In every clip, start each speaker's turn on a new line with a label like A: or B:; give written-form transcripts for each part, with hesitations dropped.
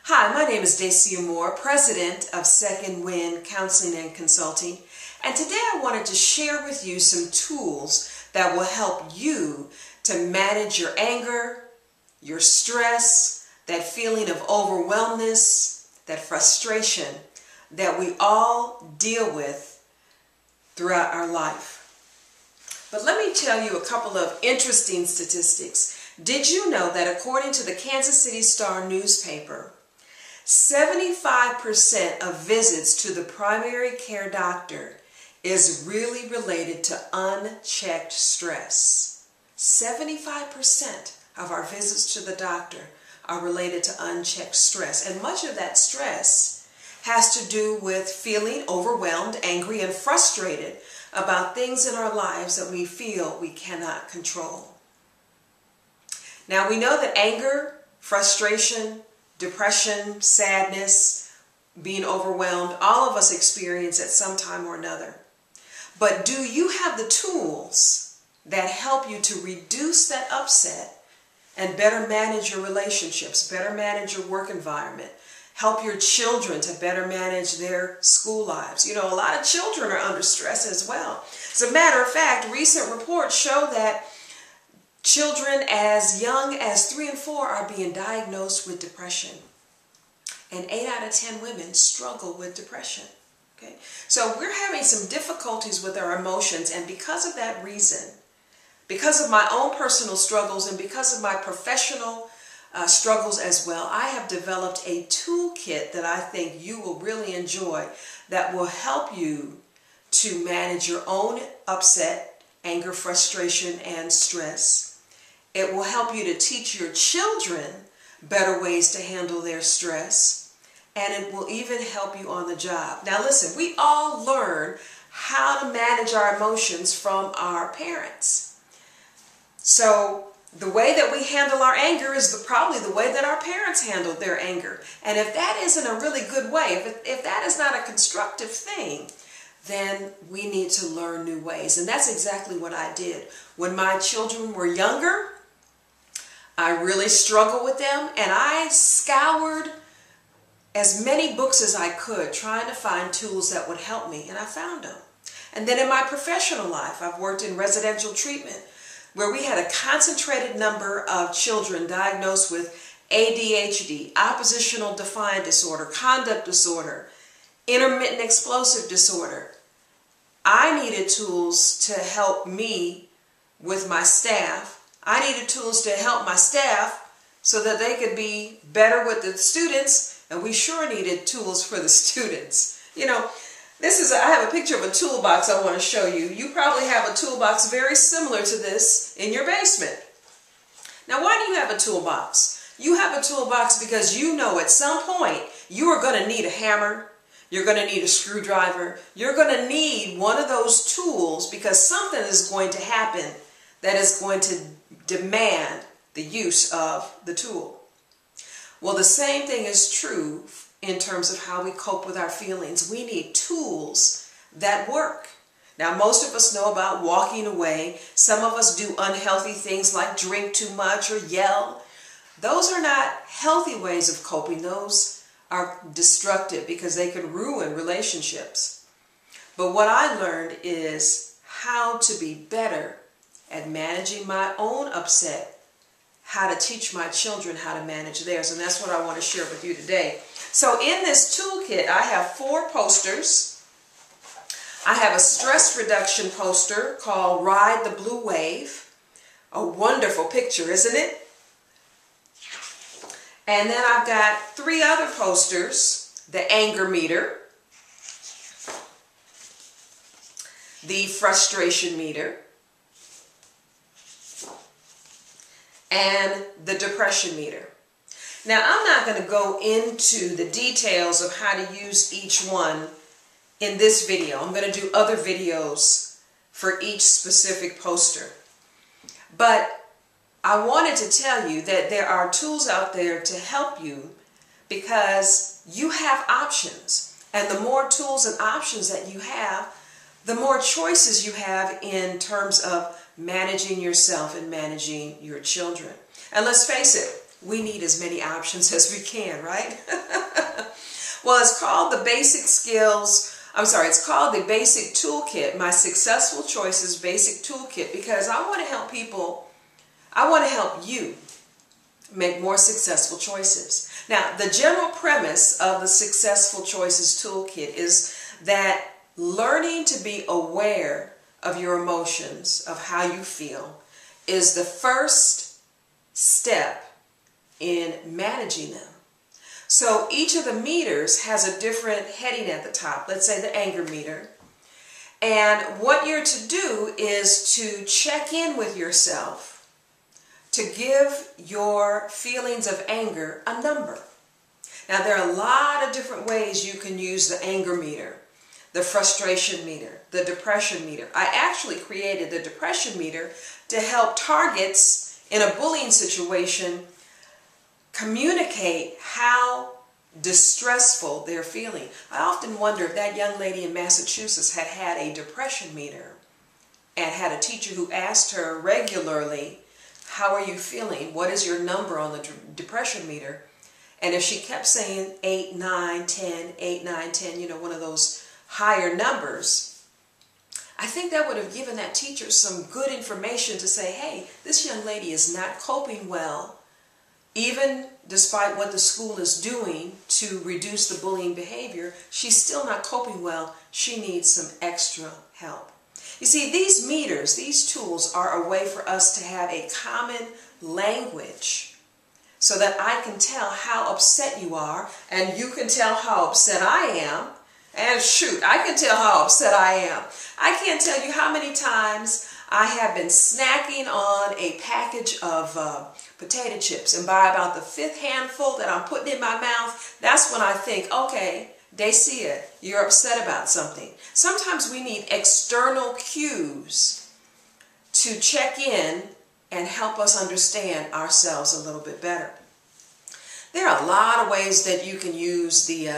A: Hi, my name is Dacia Moore, President of Second Wind Counseling and Consulting, and today I wanted to share with you some tools that will help you to manage your anger, your stress, that feeling of overwhelmness, that frustration that we all deal with throughout our life. But let me tell you a couple of interesting statistics. Did you know that according to the Kansas City Star newspaper, 75% of visits to the primary care doctor is really related to unchecked stress? 75% of our visits to the doctor are related to unchecked stress. And much of that stress has to do with feeling overwhelmed, angry, and frustrated about things in our lives that we feel we cannot control. Now we know that anger, frustration, depression, sadness, being overwhelmed, all of us experience at some time or another. But do you have the tools that help you to reduce that upset and better manage your relationships, better manage your work environment, help your children to better manage their school lives? You know, a lot of children are under stress as well. As a matter of fact, recent reports show that children as young as 3 and 4 are being diagnosed with depression. And 8 out of 10 women struggle with depression. Okay? So we're having some difficulties with our emotions, and because of that reason, because of my own personal struggles and because of my professional struggles as well, I have developed a toolkit that I think you will really enjoy that will help you to manage your own upset, anger, frustration, and stress. It will help you to teach your children better ways to handle their stress, and it will even help you on the job. Now listen, we all learn how to manage our emotions from our parents. So the way that we handle our anger is probably the way that our parents handled their anger. And if that isn't a really good way, if that is not a constructive thing, then we need to learn new ways. And that's exactly what I did. When my children were younger, I really struggled with them, and I scoured as many books as I could trying to find tools that would help me, and I found them. And then in my professional life, I've worked in residential treatment where we had a concentrated number of children diagnosed with ADHD, oppositional defiant disorder, conduct disorder, intermittent explosive disorder. I needed tools to help me with my staff. I needed tools to help my staff so that they could be better with the students, and we sure needed tools for the students. You know, I have a picture of a toolbox I want to show you. You probably have a toolbox very similar to this in your basement. Now, why do you have a toolbox? You have a toolbox because you know at some point you are going to need a hammer, you're going to need a screwdriver, you're going to need one of those tools because something is going to happen that is going to demand the use of the tool. Well, the same thing is true in terms of how we cope with our feelings. We need tools that work. Now, most of us know about walking away. Some of us do unhealthy things like drink too much or yell. Those are not healthy ways of coping. Those are destructive because they can ruin relationships. But what I learned is how to be better at managing my own upset, how to teach my children how to manage theirs, and that's what I want to share with you today. So in this toolkit, I have 4 posters. I have a stress reduction poster called Ride the Blue Wave. A wonderful picture, isn't it? And then I've got 3 other posters: the anger meter, the frustration meter, and the depression meter. Now, I'm not going to go into the details of how to use each one in this video. I'm going to do other videos for each specific poster. But I wanted to tell you that there are tools out there to help you because you have options. And the more tools and options that you have, the more choices you have in terms of managing yourself and managing your children. And let's face it, we need as many options as we can, right? Well, it's called the it's called the Basic Toolkit, my Successful Choices Basic Toolkit, because I want to help you make more successful choices. Now, the general premise of the Successful Choices Toolkit is that learning to be aware of your emotions, of how you feel, is the first step in managing them. So each of the meters has a different heading at the top. Let's say the anger meter. And what you're to do is to check in with yourself, to give your feelings of anger a number. Now, there are a lot of different ways you can use the anger meter, the frustration meter, the depression meter. I actually created the depression meter to help targets in a bullying situation communicate how distressful they're feeling. I often wonder if that young lady in Massachusetts had had a depression meter and had a teacher who asked her regularly, how are you feeling? What is your number on the depression meter? And if she kept saying 8, 9, 10, 8, 9, 10, you know, one of those higher numbers, I think that would have given that teacher some good information to say, hey, this young lady is not coping well, even despite what the school is doing to reduce the bullying behavior. She's still not coping well. She needs some extra help. You see, these meters, these tools are a way for us to have a common language so that I can tell how upset you are and you can tell how upset I am. And shoot, I can tell how upset I am. I can't tell you how many times I have been snacking on a package of potato chips, and by about the 5th handful that I'm putting in my mouth, that's when I think, okay, Dacia, you're upset about something. Sometimes we need external cues to check in and help us understand ourselves a little bit better. There are a lot of ways that you can use the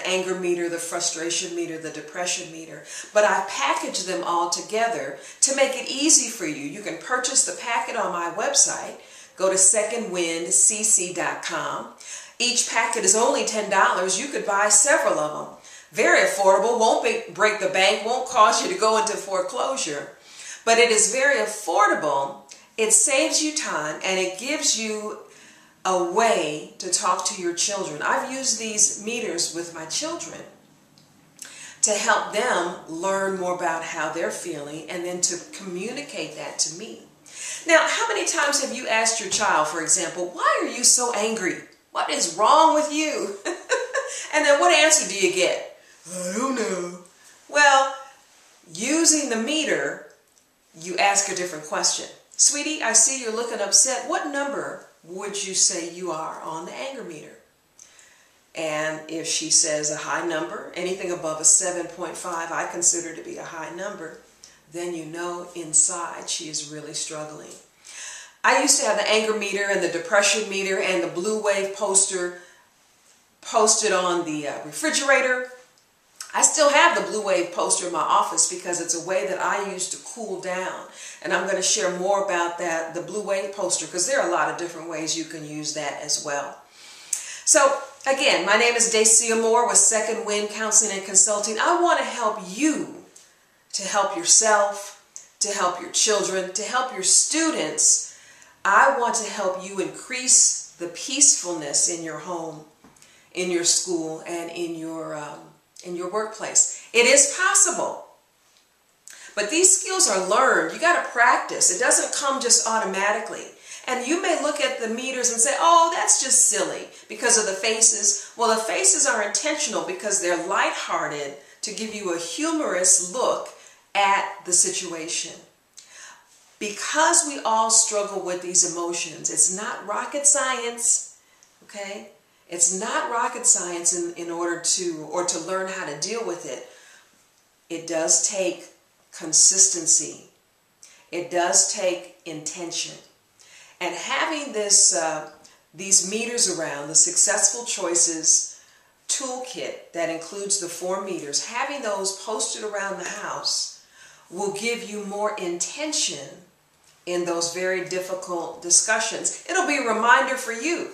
A: anger meter, the frustration meter, the depression meter, but I've packaged them all together to make it easy for you. You can purchase the packet on my website. Go to secondwindcc.com. Each packet is only $10. You could buy several of them. Very affordable, won't break the bank, won't cause you to go into foreclosure. But it is very affordable. It saves you time and it gives you a way to talk to your children. I've used these meters with my children to help them learn more about how they're feeling and then to communicate that to me. Now, how many times have you asked your child, for example, why are you so angry? What is wrong with you? And then what answer do you get? I don't know. Well, using the meter, you ask a different question. Sweetie, I see you're looking upset. What number would you say you are on the anger meter? And if she says a high number, anything above a 7.5 I consider to be a high number, then you know inside she is really struggling. I used to have the anger meter and the depression meter and the blue wave poster posted on the refrigerator. I still have the blue wave poster in my office because it's a way that I use to cool down. And I'm going to share more about that, the blue wave poster, because there are a lot of different ways you can use that as well. So again, my name is Dacia Moore with Second Wind Counseling and Consulting. I want to help you to help yourself, to help your children, to help your students. I want to help you increase the peacefulness in your home, in your school, and in your workplace. It is possible. But these skills are learned. You got to practice. It doesn't come just automatically. And you may look at the meters and say, oh, that's just silly because of the faces. Well, the faces are intentional because they're lighthearted to give you a humorous look at the situation. Because we all struggle with these emotions, it's not rocket science, okay? It's not rocket science in order to learn how to deal with it. It does take consistency. It does take intention. And having these meters around, the Successful Choices toolkit that includes the 4 meters, having those posted around the house will give you more intention in those very difficult discussions. It'll be a reminder for you.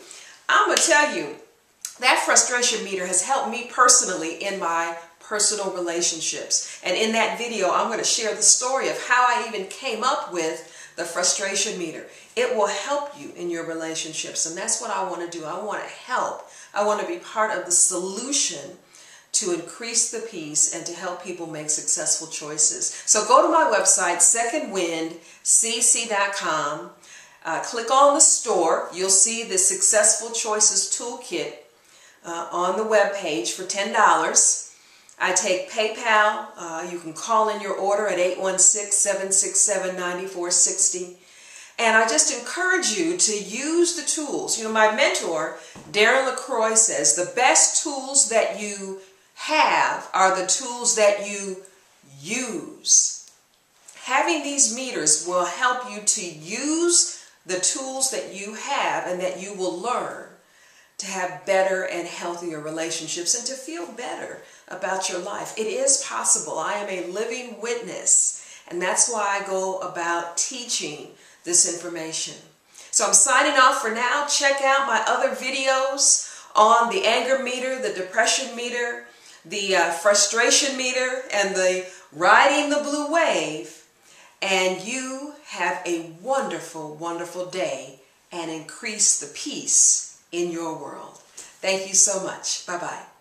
A: I'm going to tell you, that frustration meter has helped me personally in my personal relationships. And in that video, I'm going to share the story of how I even came up with the frustration meter. It will help you in your relationships, and that's what I want to do. I want to help. I want to be part of the solution to increase the peace and to help people make successful choices. So go to my website, secondwindcc.com. Click on the store. You'll see the Successful Choices Toolkit on the web page for $10. I take PayPal. You can call in your order at 816-767-9460. And I just encourage you to use the tools. You know, my mentor, Darren LaCroix, says the best tools that you have are the tools that you use. Having these meters will help you to use the tools that you have and that you will learn to have better and healthier relationships and to feel better about your life. It is possible. I am a living witness, and that's why I go about teaching this information. So I'm signing off for now. Check out my other videos on the anger meter, the depression meter, the frustration meter, and the riding the blue wave. And you have a wonderful, wonderful day and increase the peace in your world. Thank you so much. Bye-bye.